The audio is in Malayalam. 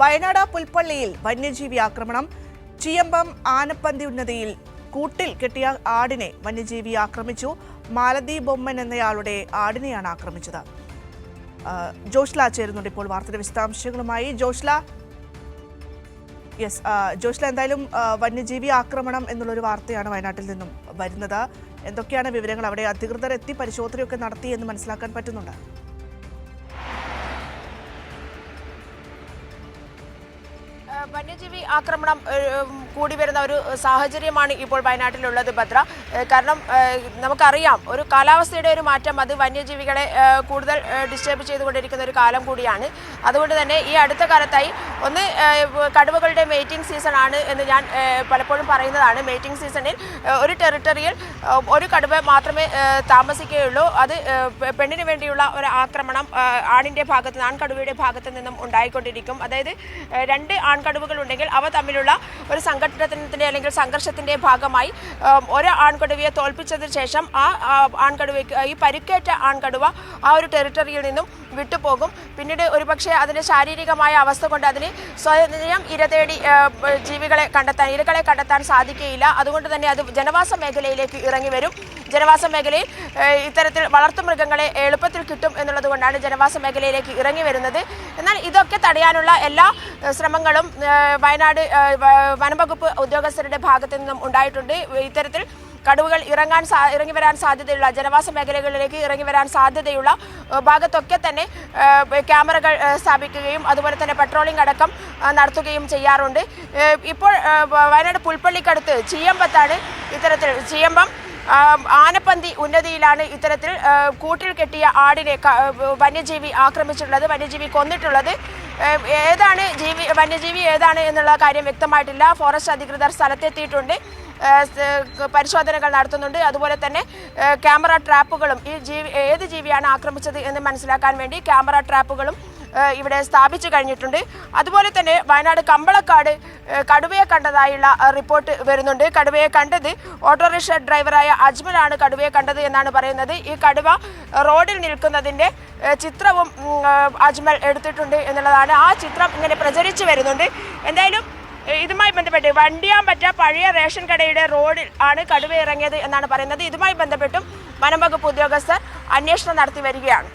വയനാട് പുൽപ്പള്ളിയിൽ വന്യജീവി ആക്രമണം. ചിയമ്പം ആനപ്പന്തി ഉന്നതിയിൽ കൂട്ടിൽ കെട്ടിയ ആടിനെ വന്യജീവി ആക്രമിച്ചു. മാലതി ബൊമ്മൻ എന്നയാളുടെ ആടിനെയാണ് ആക്രമിച്ചത്. ജോഷ്ല ചേരുന്നുണ്ട് ഇപ്പോൾ വാർത്തയുടെ വിശദാംശങ്ങളുമായി. ജോഷ്ല, എന്തായാലും വന്യജീവി ആക്രമണം എന്നുള്ളൊരു വാർത്തയാണ് വയനാട്ടിൽ നിന്നും വരുന്നത്. എന്തൊക്കെയാണ് വിവരങ്ങൾ? അവിടെ അധികൃതർ എത്തി പരിശോധനയൊക്കെ നടത്തി എന്ന് മനസ്സിലാക്കാൻ പറ്റുന്നുണ്ട്. വന്യജീവി ആക്രമണം കൂടി വരുന്ന ഒരു സാഹചര്യമാണ് ഇപ്പോൾ വയനാട്ടിലുള്ളത് ഭദ്ര. കാരണം നമുക്കറിയാം, ഒരു കാലാവസ്ഥയുടെ ഒരു മാറ്റം അത് വന്യജീവികളെ കൂടുതൽ ഡിസ്റ്റർബ് ചെയ്തുകൊണ്ടിരിക്കുന്ന ഒരു കാലം കൂടിയാണ്. അതുകൊണ്ട് തന്നെ ഈ അടുത്ത കാലത്തായി ഒന്ന് കടുവകളുടെ മേറ്റിംഗ് സീസൺ ആണ് എന്ന് ഞാൻ പലപ്പോഴും പറയുന്നതാണ്. മേറ്റിംഗ് സീസണിൽ ഒരു ടെറിട്ടറിയിൽ ഒരു കടുവ മാത്രമേ താമസിക്കുകയുള്ളൂ. അത് പെണ്ണിന് വേണ്ടിയുള്ള ഒരു ആക്രമണം ആണിൻ്റെ ഭാഗത്ത് നിന്ന്, ആൺകടുവയുടെ ഭാഗത്ത് നിന്നും ഉണ്ടായിക്കൊണ്ടിരിക്കും. അതായത് രണ്ട് ആൺകടുവകൾ ഉണ്ടെങ്കിൽ അവ തമ്മിലുള്ള ഒരു സംഘട്ടനത്തിൻ്റെ അല്ലെങ്കിൽ സംഘർഷത്തിൻ്റെ ഭാഗമായി ഒരു ആൺകടുവയെ തോൽപ്പിച്ചതിന് ശേഷം ആ ആൺകടുവയ്ക്ക്, ഈ പരിക്കേറ്റ ആൺകടുവ ആ ഒരു ടെറിട്ടറിയിൽ നിന്നും വിട്ടുപോകും. പിന്നീട് ഒരുപക്ഷെ അതിൻ്റെ ശാരീരികമായ അവസ്ഥ കൊണ്ട് അതിന് സ്വയം ഇരതേടി ഇരകളെ കണ്ടെത്താൻ സാധിക്കുകയില്ല. അതുകൊണ്ട് തന്നെ അത് ജനവാസ മേഖലയിലേക്ക് ഇറങ്ങി വരും. ജനവാസ മേഖലയിൽ ഇത്തരത്തിൽ വളർത്തുമൃഗങ്ങളെ എളുപ്പത്തിൽ കിട്ടും എന്നുള്ളത് കൊണ്ടാണ് ജനവാസ മേഖലയിലേക്ക് ഇറങ്ങി വരുന്നത്. എന്നാൽ ഇതൊക്കെ തടയാനുള്ള എല്ലാ ശ്രമങ്ങളും വയനാട് വനംവകുപ്പ് ഉദ്യോഗസ്ഥരുടെ ഭാഗത്തു നിന്നും ഉണ്ടായിട്ടുണ്ട്. ഇത്തരത്തിൽ കടുവകൾ ഇറങ്ങി വരാൻ സാധ്യതയുള്ള ജനവാസ മേഖലകളിലേക്ക് ഇറങ്ങി വരാൻ സാധ്യതയുള്ള ഭാഗത്തൊക്കെ തന്നെ ക്യാമറകൾ സ്ഥാപിക്കുകയും അതുപോലെ തന്നെ പട്രോളിംഗ് അടക്കം നടത്തുകയും ചെയ്യാറുണ്ട്. ഇപ്പോൾ വയനാട് പുൽപ്പള്ളിക്കടുത്ത് ചിയമ്പത്താണ് ഇത്തരത്തിൽ ചിയമ്പം ആനപ്പന്തി ഉന്നതിയിലാണ് ഇത്തരത്തിൽ കൂട്ടിൽ കെട്ടിയ ആടിനെ വന്യജീവി ആക്രമിച്ചിട്ടുള്ളത്, വന്യജീവി കൊന്നിട്ടുള്ളത്. വന്യജീവി ഏതാണ് എന്നുള്ള കാര്യം വ്യക്തമായിട്ടില്ല. ഫോറസ്റ്റ് അധികൃതർ സ്ഥലത്തെത്തിയിട്ടുണ്ട്, പരിശോധനകൾ നടത്തുന്നുണ്ട്. അതുപോലെ തന്നെ ക്യാമറ ട്രാപ്പുകളും ഏത് ജീവിയാണ് ആക്രമിച്ചത് എന്ന് മനസ്സിലാക്കാൻ വേണ്ടി ക്യാമറ ട്രാപ്പുകളും ഇവിടെ സ്ഥാപിച്ചു കഴിഞ്ഞിട്ടുണ്ട്. അതുപോലെ തന്നെ വയനാട് കമ്പളക്കാട് കടുവയെ കണ്ടതായുള്ള റിപ്പോർട്ട് വരുന്നുണ്ട്. കടുവയെ കണ്ടത് ഓട്ടോറിക്ഷ ഡ്രൈവറായ അജ്മലാണ് കടുവയെ കണ്ടത് എന്നാണ് പറയുന്നത്. ഈ കടുവ റോഡിൽ നിൽക്കുന്നതിൻ്റെ ചിത്രവും അജ്മൽ എടുത്തിട്ടുണ്ട് എന്നുള്ളതാണ്. ആ ചിത്രം ഇങ്ങനെ പ്രചരിച്ചു വരുന്നുണ്ട്. എന്തായാലും ഇതുമായി ബന്ധപ്പെട്ട് വണ്ടിയാമ്പറ്റ പഴയ റേഷൻ കടയുടെ റോഡിൽ ആണ് കടുവ ഇറങ്ങിയത് എന്നാണ് പറയുന്നത്. ഇതുമായി ബന്ധപ്പെട്ടും വനം വകുപ്പ് ഉദ്യോഗസ്ഥർ അന്വേഷണം നടത്തി വരികയാണ്.